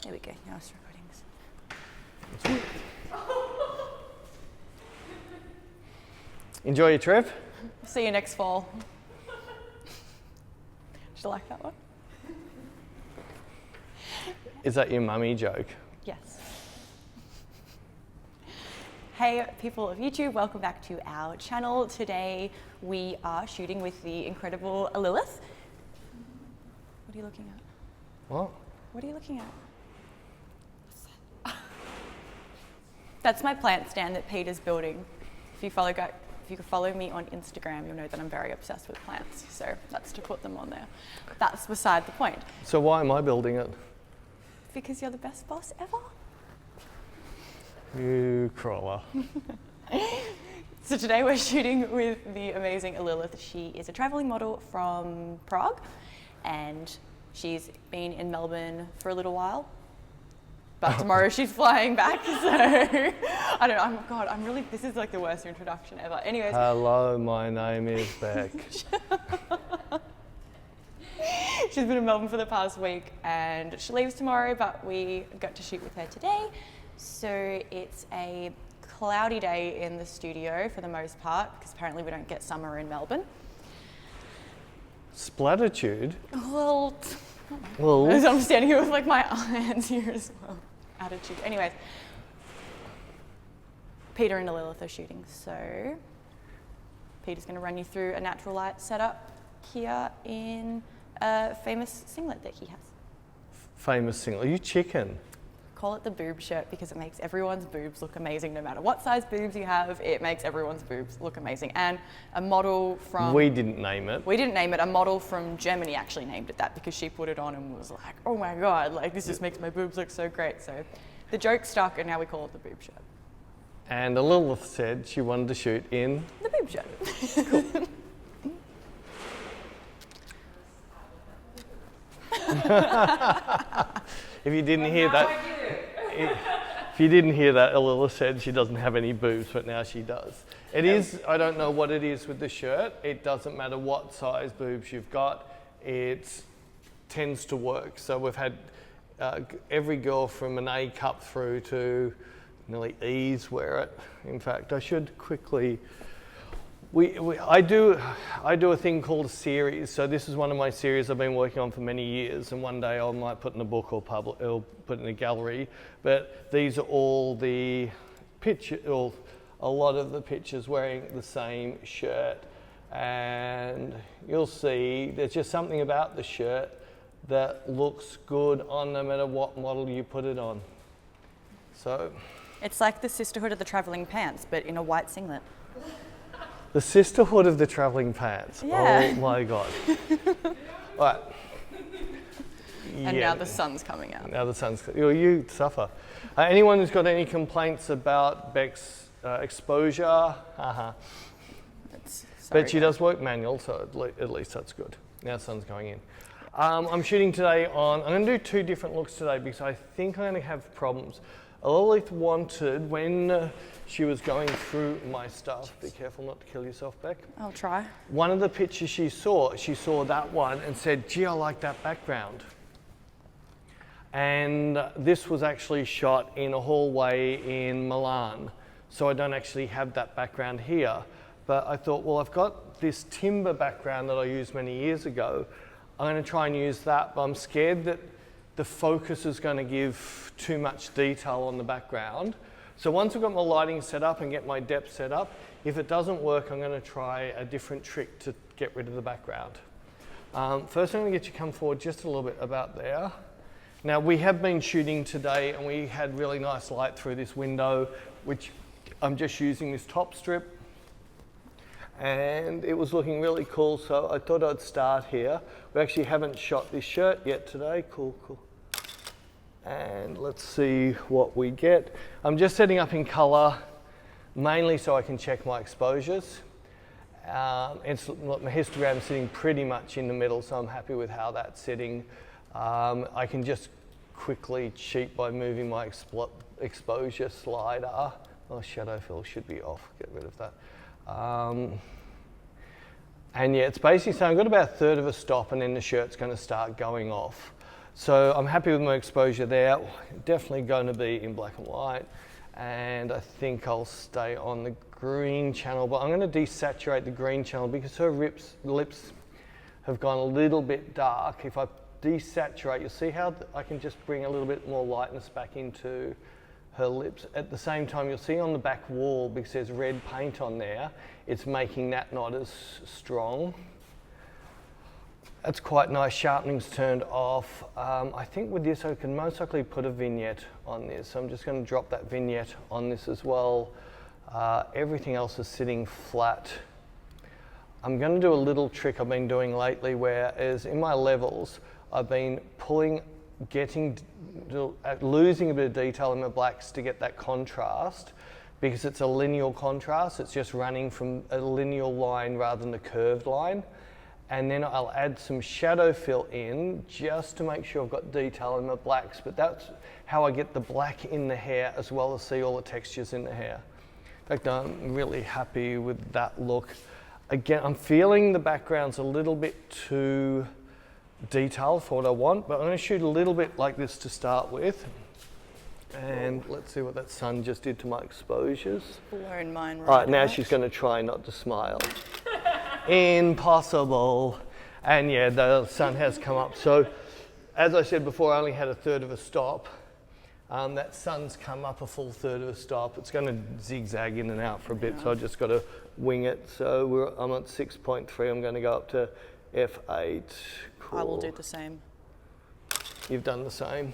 There we go, now it's recording this. Enjoy your trip. See you next fall. Did you like that one? Is that your mummy joke? Yes. Hey people of YouTube, welcome back to our channel. Today we are shooting with the incredible Elilith. What are you looking at? What? What are you looking at? That's my plant stand that Peter's building. If you could follow me on Instagram, you'll know that I'm very obsessed with plants. So that's to put them on there. That's beside the point. So why am I building it? Because you're the best boss ever. You crawler. So today we're shooting with the amazing Elilith. She is a traveling model from Prague, and she's been in Melbourne for a little while. But tomorrow she's flying back, so I don't know. Oh God, this is like the worst introduction ever. Anyways. Hello, my name is Beck. She's been in Melbourne for the past week and she leaves tomorrow, but we got to shoot with her today. So it's a cloudy day in the studio for the most part, because apparently we don't get summer in Melbourne. Splatitude? Well, Well. I'm standing here with like my hands here as well. Attitude. Anyways, Peter and Elilith are shooting, so Peter's going to run you through a natural light setup here in a famous singlet that he has. Famous singlet. Are you chicken? Call it the boob shirt because it makes everyone's boobs look amazing. No matter what size boobs you have, it makes everyone's boobs look amazing. And a model from... We didn't name it. We didn't name it. A model from Germany actually named it that because she put it on and was like, oh my God, like this just makes my boobs look so great. So the joke stuck and now we call it the boob shirt. And Elilith said she wanted to shoot in... The boob shirt. Cool. If you didn't hear that, if you didn't hear that, Elilith said she doesn't have any boobs, but now she does. It is, I don't know what it is with the shirt. It doesn't matter what size boobs you've got. It tends to work. So we've had every girl from an A cup through to nearly E's wear it. In fact, I should quickly. I do a thing called a series. So this is one of my series I've been working on for many years, and one day I might put in a book or put in a gallery. But these are all the pictures, or a lot of the pictures wearing the same shirt, and you'll see there's just something about the shirt that looks good on no matter what model you put it on. So It's like the sisterhood of the traveling pants, but in a white singlet. the sisterhood of the traveling pants. Yeah. Oh my God. All right. And now the sun's coming out. Now the sun's, you suffer. Anyone who's got any complaints about Beck's exposure? But she does work manual, so at least that's good. Now the sun's going in. I'm shooting today I'm going to do two different looks today because I think I'm going to have problems. Elilith wanted, when she was going through my stuff, be careful not to kill yourself, Beck. I'll try. One of the pictures she saw that one and said, gee, I like that background. And this was actually shot in a hallway in Milan, so I don't actually have that background here. But I thought, well, I've got this timber background that I used many years ago. I'm going to try and use that, but I'm scared that the focus is going to give too much detail on the background. So once I've got my lighting set up and get my depth set up, if it doesn't work, I'm going to try a different trick to get rid of the background. First, I'm going to get you to come forward just a little bit about there. Now, we have been shooting today and we had really nice light through this window, which I'm just using this top strip. And it was looking really cool, so I thought I'd start here. We actually haven't shot this shirt yet today. Cool. And let's see what we get. I'm just setting up in color, mainly so I can check my exposures. My histogram is sitting pretty much in the middle, so I'm happy with how that's sitting. I can just quickly cheat by moving my exposure slider. Oh, shadow fill should be off, get rid of that. And yeah, it's basically saying I've got about a third of a stop and then the shirt's going to start going off. So I'm happy with my exposure there. Definitely going to be in black and white. And I think I'll stay on the green channel, but I'm going to desaturate the green channel because her lips have gone a little bit dark. If I desaturate, you'll see how I can just bring a little bit more lightness back into her lips. At the same time, you'll see on the back wall, because there's red paint on there, it's making that not as strong. That's quite nice. Sharpening's turned off. I think with this I can most likely put a vignette on this. So I'm just going to drop that vignette on this as well. Everything else is sitting flat. I'm going to do a little trick I've been doing lately, whereas in my levels I've been losing a bit of detail in my blacks to get that contrast, because it's a linear contrast. It's just running from a linear line rather than a curved line. And then I'll add some shadow fill in just to make sure I've got detail in my blacks. But that's how I get the black in the hair as well as see all the textures in the hair. In fact, I'm really happy with that look. Again, I'm feeling the background's a little bit too detailed for what I want, but I'm going to shoot a little bit like this to start with. And let's see what that sun just did to my exposures. Blowing mine right All right, now out. she's going to try not to smile. Impossible. And yeah, the sun has come up. So as I said before, I only had a third of a stop. That sun's come up a full third of a stop. It's going to zigzag in and out for a bit, so I just got to wing it. So I'm at 6.3. I'm going to go up to F8. Cool. I will do the same. You've done the same.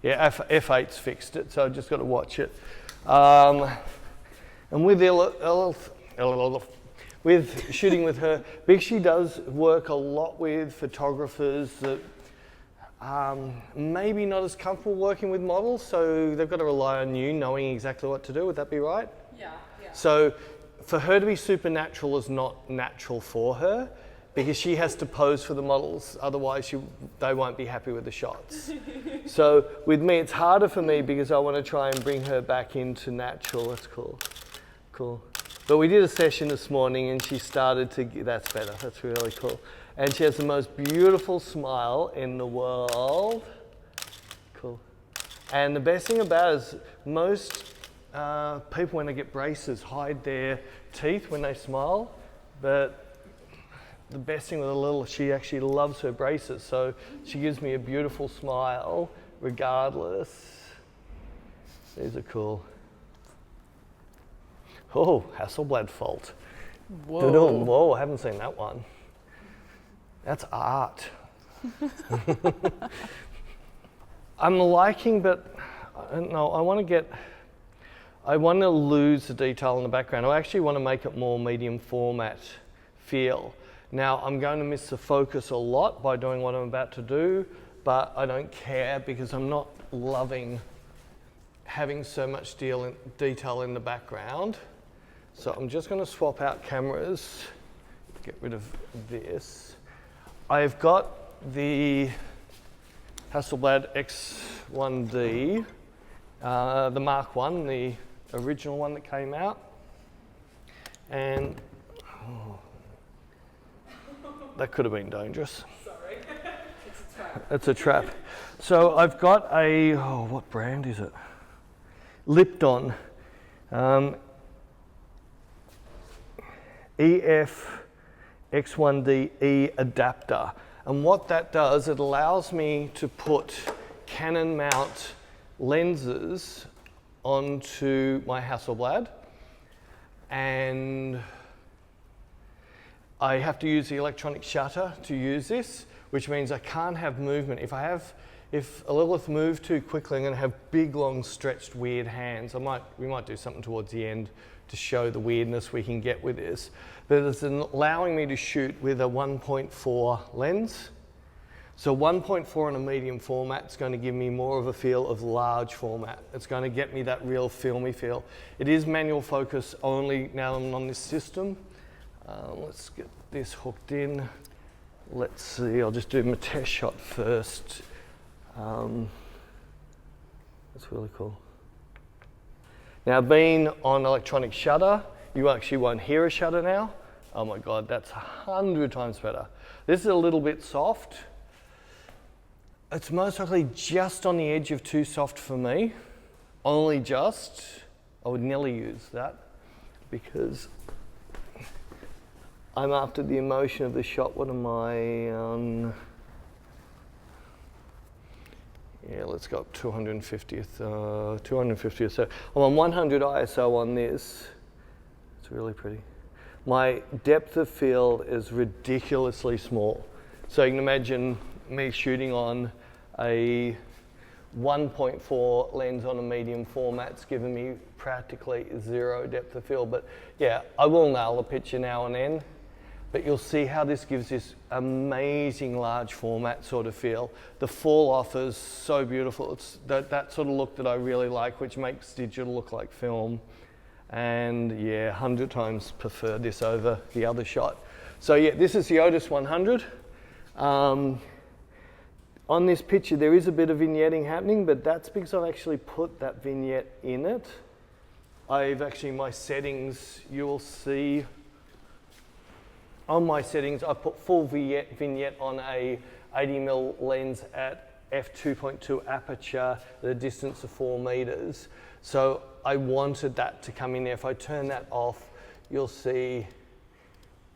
Yeah, F8's fixed it, so I've just got to watch it. And with with shooting with her, because she does work a lot with photographers that maybe not as comfortable working with models, so they've got to rely on you knowing exactly what to do. Would that be right? Yeah. So for her to be supernatural is not natural for her, because she has to pose for the models, otherwise they won't be happy with the shots. So with me, it's harder for me because I want to try and bring her back into natural. That's cool. Cool. But we did a session this morning and she started to, that's better, that's really cool. And she has the most beautiful smile in the world. Cool. And the best thing about it is most people when they get braces hide their teeth when they smile, but the best thing with Elilith, she actually loves her braces, so she gives me a beautiful smile regardless. These are cool. Oh, Hasselblad fault. Whoa. Whoa, I haven't seen that one. That's art. I'm liking, but I don't know, I want to lose the detail in the background. I actually want to make it more medium format feel. Now, I'm going to miss the focus a lot by doing what I'm about to do, but I don't care because I'm not loving having so much detail in the background. So I'm just going to swap out cameras, get rid of this. I've got the Hasselblad X1D, the Mark 1, the original one that came out. And that could have been dangerous. Sorry. It's a trap. It's a trap. So I've got a, what brand is it? Lipton EF-X1D E adapter. And what that does, it allows me to put Canon mount lenses onto my Hasselblad, and I have to use the electronic shutter to use this, which means I can't have movement. If Elilith moves too quickly, I'm going to have big, long, stretched, weird hands. We might do something towards the end to show the weirdness we can get with this. But it's allowing me to shoot with a 1.4 lens. So 1.4 in a medium format is going to give me more of a feel of large format. It's going to get me that real filmy feel. It is manual focus only now I'm on this system. Let's get this hooked in. Let's see, I'll just do my test shot first. That's really cool. Now, being on electronic shutter, you actually won't hear a shutter now. Oh my God, that's 100 times better. This is a little bit soft, It's most likely just on the edge of too soft for me. Only just. I would nearly use that because I'm after the emotion of the shot. What am I on? Yeah, let's go up 250th. 250th. So I'm on 100 ISO on this. It's really pretty. My depth of field is ridiculously small. So you can imagine me shooting on a 1.4 lens on a medium format's given me practically zero depth of field. But yeah, I will nail a picture now and then. But you'll see how this gives this amazing large format sort of feel. The fall off is so beautiful. It's that sort of look that I really like, which makes digital look like film. And yeah, 100 times prefer this over the other shot. So yeah, this is the Otus 100. On this picture, there is a bit of vignetting happening, but that's because I've actually put that vignette in it. I've actually, my settings, you'll see, on my settings, I put full vignette on a 80mm lens at f2.2 aperture at a distance of 4 meters. So I wanted that to come in there. If I turn that off, you'll see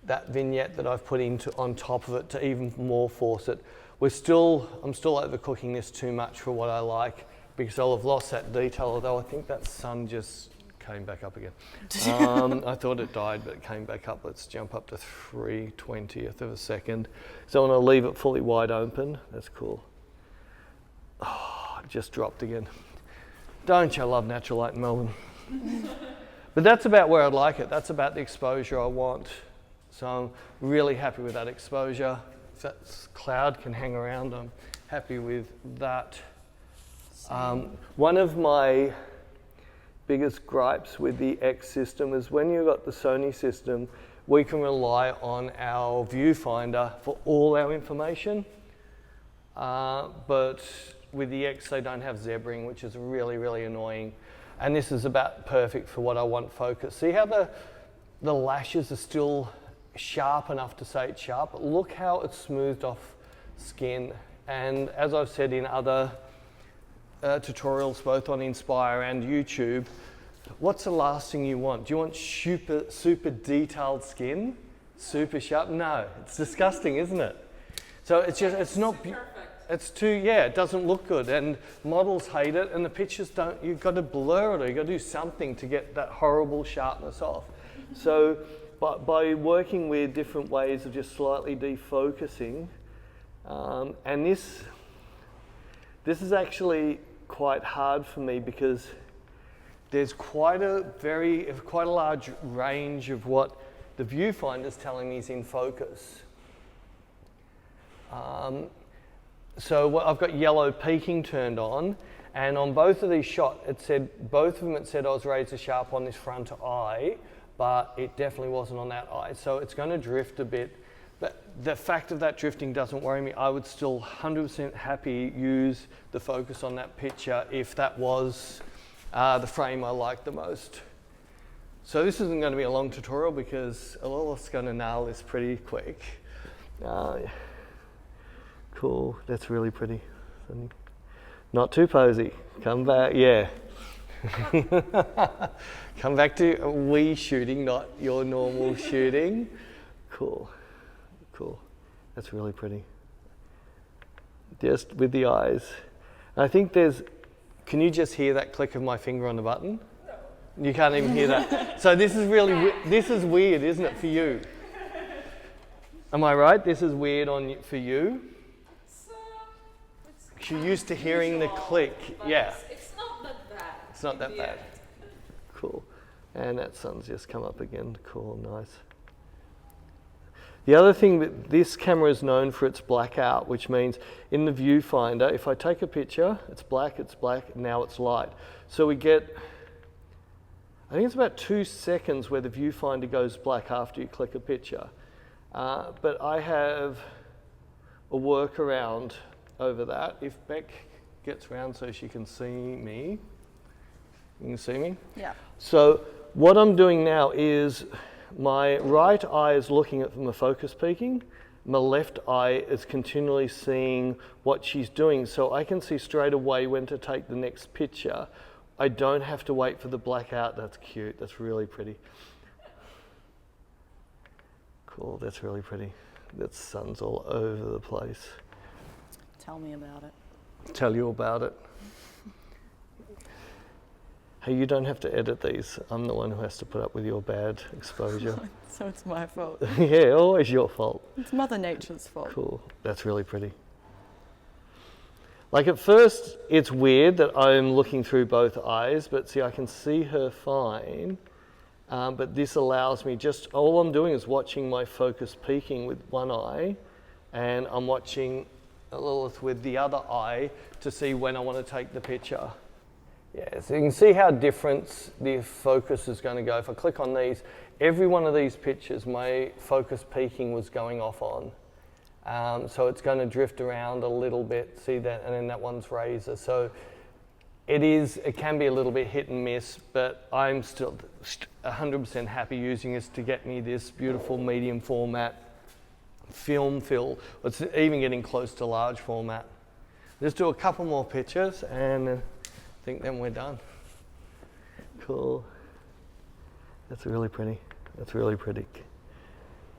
that vignette that I've put into on top of it to even more force it. I'm still overcooking this too much for what I like because I'll have lost that detail, although I think that sun just came back up again. I thought it died, but it came back up. Let's jump up to 3/20th of a second. So I want to leave it fully wide open. That's cool. Oh, it just dropped again. Don't you love natural light in Melbourne? But that's about where I'd like it. That's about the exposure I want. So I'm really happy with that exposure. If that cloud can hang around, I'm happy with that. One of my biggest gripes with the X system is when you've got the Sony system, we can rely on our viewfinder for all our information. But with the X, they don't have zebraing, which is really, really annoying. And this is about perfect for what I want focus. See how the lashes are still sharp enough to say it's sharp? Look how it's smoothed off skin. And as I've said in other tutorials, both on Inspire and YouTube, what's the last thing you want? Do you want super detailed skin? Super sharp? No, it's disgusting, isn't it? So it's just, it's not, it's too, yeah, it doesn't look good. And models hate it, and the pictures don't, you've got to blur it, or you've got to do something to get that horrible sharpness off. So by working with different ways of just slightly defocusing, and this is actually quite hard for me because there's quite a large range of what the viewfinder's telling me is in focus. So I've got yellow peaking turned on, and on both of these shots, both of them it said I was razor sharp on this front eye, but it definitely wasn't on that eye. So it's going to drift a bit. But the fact of that drifting doesn't worry me. I would still 100% happy use the focus on that picture if that was the frame I liked the most. So this isn't going to be a long tutorial because Elilith's going to nail this pretty quick. Cool, that's really pretty. Not too posy. Come back, yeah. Come back to we shooting, not your normal shooting. Cool. Cool. That's really pretty. Just with the eyes. I think can you just hear that click of my finger on the button? No. You can't even hear that. So this is this is weird, isn't it, for you? Am I right? This is weird for you? You're used to hearing the click. Yeah. It's not that bad. It's not that bad. Cool. And that sun's just come up again. Cool, nice. The other thing that this camera is known for, its blackout, which means in the viewfinder, if I take a picture, it's black, now it's light. So we get, I think it's about 2 seconds where the viewfinder goes black after you click a picture. But I have a workaround over that. If Beck gets round so she can see me. You can see me? Yeah. So what I'm doing now is my right eye is looking at the focus peaking, my left eye is continually seeing what she's doing, so I can see straight away when to take the next picture. I don't have to wait for the blackout. That's cute. That's really pretty. Cool. That's really pretty. That sun's all over the place. Tell me about it. Tell you about it. Hey, you don't have to edit these. I'm the one who has to put up with your bad exposure. So it's my fault. Yeah, always your fault. It's Mother Nature's fault. Cool. That's really pretty. Like at first, it's weird that I'm looking through both eyes, but see, I can see her fine. But this allows me all I'm doing is watching my focus peaking with one eye, and I'm watching Elilith with the other eye to see when I want to take the picture. Yeah, so you can see how different the focus is going to go. If I click on these, every one of these pictures, my focus peaking was going off on. So it's going to drift around a little bit, see that, and then that one's razor. So it can be a little bit hit and miss, but I'm still 100% happy using this to get me this beautiful medium format film fill. It's even getting close to large format. Just do a couple more pictures and I think then we're done. Cool. That's really pretty. That's really pretty.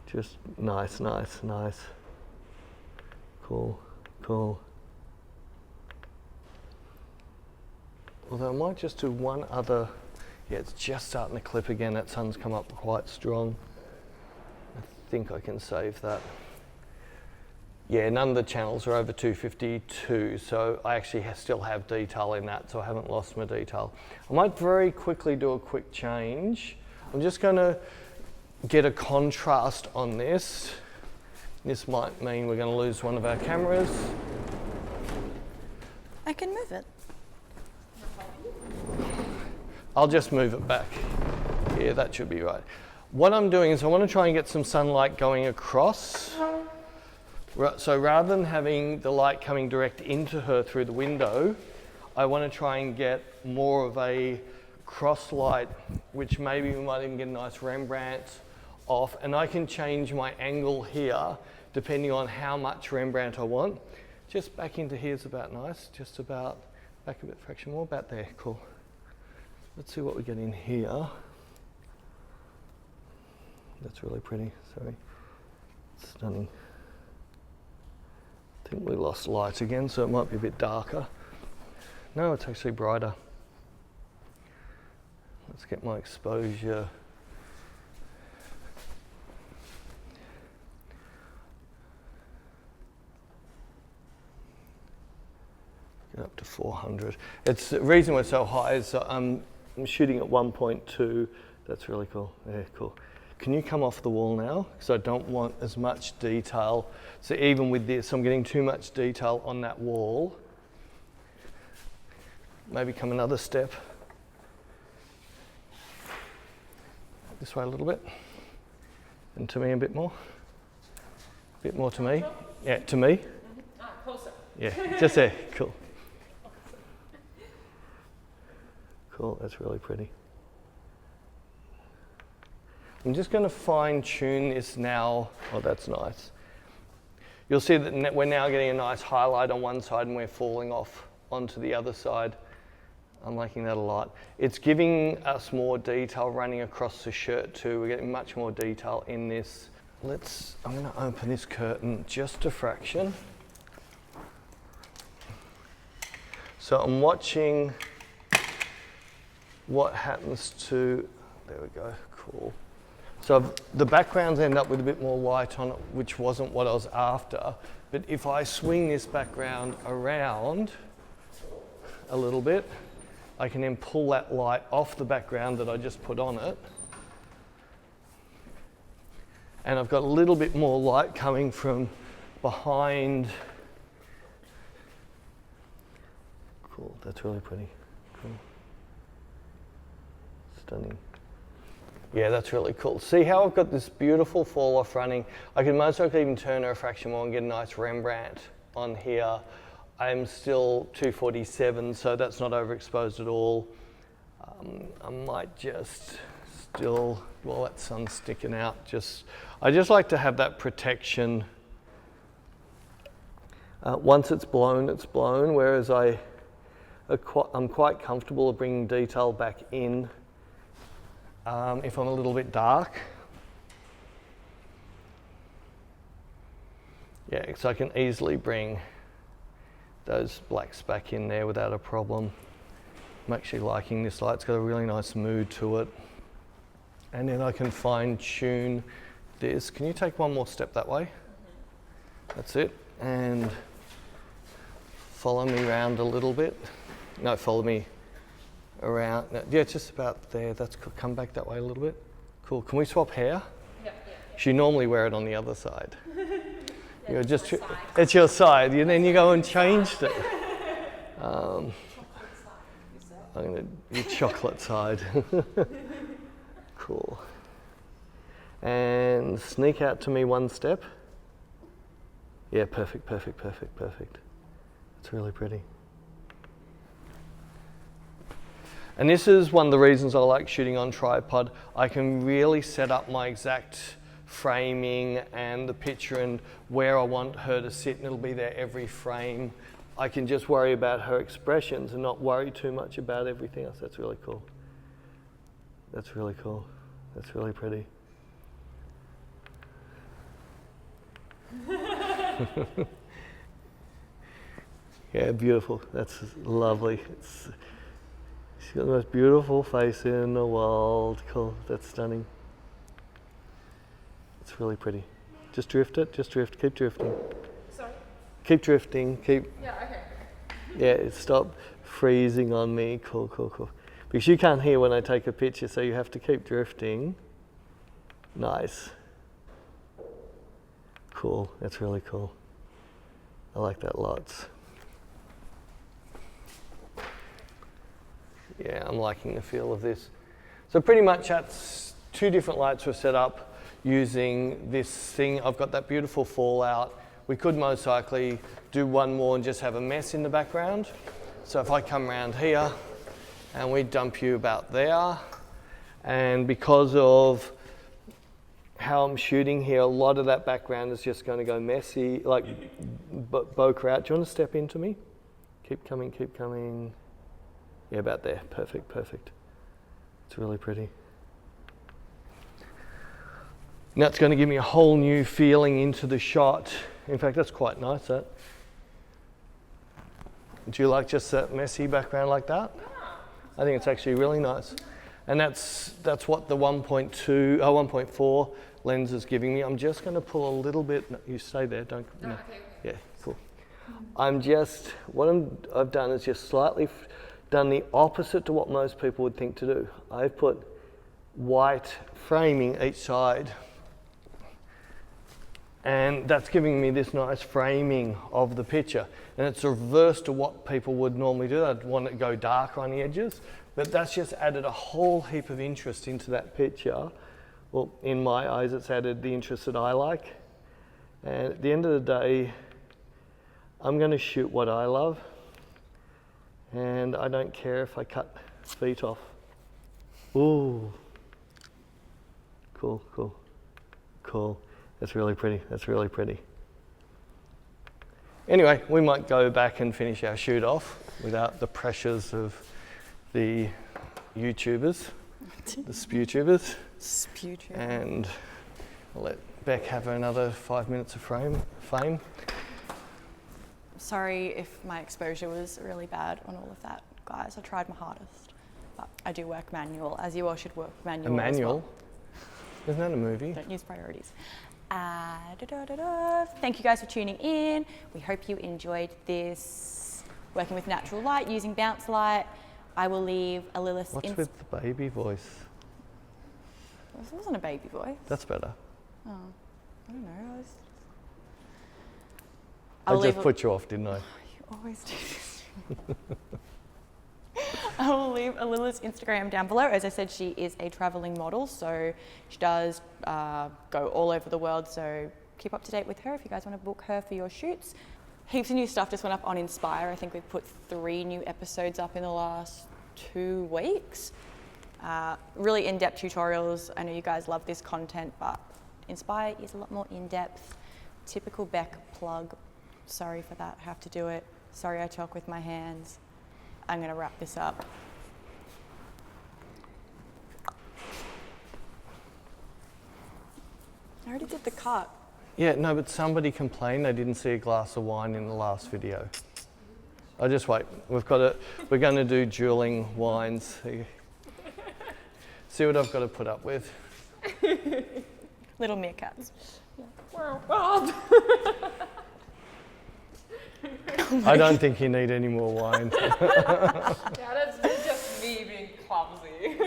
Just nice, nice, nice. Cool, cool. Although I might just do one other. Yeah, it's just starting to clip again. That sun's come up quite strong. I think I can save that. Yeah, none of the channels are over 252, so I actually still have detail in that, so I haven't lost my detail. I might very quickly do a quick change. I'm just going to get a contrast on this. This might mean we're going to lose one of our cameras. I can move it. I'll just move it back. Yeah, that should be right. What I'm doing is I want to try and get some sunlight going across. So rather than having the light coming direct into her through the window, I want to try and get more of a cross light, which maybe we might even get a nice Rembrandt off. And I can change my angle here depending on how much Rembrandt I want. Just back into here is about nice. Just about, back a bit, fraction more, about there, cool. Let's see what we get in here. That's really pretty, sorry. Stunning. I think we lost light again, so it might be a bit darker. No, it's actually brighter. Let's get my exposure. Get up to 400. It's the reason we're so high is I'm shooting at 1.2. That's really cool. Yeah, cool. Can you come off the wall now? Because I don't want as much detail. So even with this, I'm getting too much detail on that wall. Maybe come another step. This way a little bit. And to me a bit more. A bit more to me. Yeah, to me. Closer. Yeah, just there. Cool. Cool, that's really pretty. I'm just going to fine tune this now. Oh, that's nice. You'll see that we're now getting a nice highlight on one side and we're falling off onto the other side. I'm liking that a lot. It's giving us more detail running across the shirt too. We're getting much more detail in this. I'm going to open this curtain just a fraction. So I'm watching what happens to, there we go, cool. So the backgrounds end up with a bit more light on it, which wasn't what I was after. But if I swing this background around a little bit, I can then pull that light off the background that I just put on it. And I've got a little bit more light coming from behind. Cool, that's really pretty. Cool. Stunning. Yeah, that's really cool. See how I've got this beautiful fall off running? I can most likely even turn her a fraction more and get a nice Rembrandt on here. I'm still 247, so that's not overexposed at all. I might just still, while that sun's sticking out, I just like to have that protection Once it's blown, whereas I'm quite comfortable bringing detail back in if I'm a little bit dark. Yeah, so I can easily bring those blacks back in there without a problem. I'm actually liking this light, it's got a really nice mood to it. And then I can fine tune this. Can you take one more step that way? That's it. And follow me around a little bit. No, follow me around. No, yeah, just about there. That's cool. Come back that way a little bit. Cool. Can we swap hair? Yeah. You normally wear it on the other side. You're just, it's your side, and then you go and changed it. I'm going to your chocolate side. Cool. And sneak out to me one step. Yeah, perfect. It's really pretty. And this is one of the reasons I like shooting on tripod. I can really set up my exact framing and the picture and where I want her to sit, and it'll be there every frame. I can just worry about her expressions and not worry too much about everything else. That's really cool. That's really cool. That's really pretty. Yeah, beautiful. That's lovely. She's got the most beautiful face in the world. Cool. That's stunning. It's really pretty. Just drift it. Just drift. Keep drifting. Sorry? Keep drifting. Keep. Yeah, okay. Yeah, stop freezing on me. Cool. Because you can't hear when I take a picture, so you have to keep drifting. Nice. Cool. That's really cool. I like that lots. Yeah, I'm liking the feel of this. So pretty much that's two different lights were set up using this thing. I've got that beautiful fallout. We could most likely do one more and just have a mess in the background. So if I come around here and we dump you about there, and because of how I'm shooting here, a lot of that background is just going to go messy, like bokeh out. Do you want to step into me? Keep coming. Yeah, about there. Perfect. It's really pretty. Now it's going to give me a whole new feeling into the shot. In fact, that's quite nice, that. Do you like just that messy background like that? Yeah. I think it's actually really nice. And that's what the 1.4 lens is giving me. I'm just going to pull a little bit. No, you stay there, don't. No. Okay. Yeah, cool. I've done is just slightly done the opposite to what most people would think to do. I've put white framing each side. And that's giving me this nice framing of the picture. And it's reverse to what people would normally do. I'd want it to go darker on the edges, but that's just added a whole heap of interest into that picture. Well, in my eyes, it's added the interest that I like. And at the end of the day, I'm going to shoot what I love. And I don't care if I cut feet off. Ooh. Cool. That's really pretty. Anyway, we might go back and finish our shoot off without the pressures of the YouTubers, the SpewTubers. And I'll let Beck have another 5 minutes of fame. Sorry if my exposure was really bad on all of that, guys. I tried my hardest, but I do work manual, as you all should work manual. A manual? As well. Isn't that a movie? Don't use priorities. Thank you guys for tuning in. We hope you enjoyed this working with natural light using bounce light. I will leave Elilith's. What's with the baby voice? This wasn't a baby voice. That's better. Oh, I don't know. I just put you off, didn't I? You always do this. I will leave Elilith's Instagram down below. As I said, she is a traveling model, so she does go all over the world. So keep up to date with her if you guys want to book her for your shoots. Heaps of new stuff just went up on Inspire. I think we've put 3 new episodes up in the last 2 weeks. Really in-depth tutorials. I know you guys love this content, but Inspire is a lot more in-depth. Typical Beck plug. Sorry for that, I have to do it. Sorry I talk with my hands. I'm gonna wrap this up. I already did the cut. Yeah, no, but somebody complained they didn't see a glass of wine in the last video. I'll just wait. We're going to do dueling wines. See what I've got to put up with. Little meerkats. I don't think you need any more wine. Yeah, that's just me being clumsy.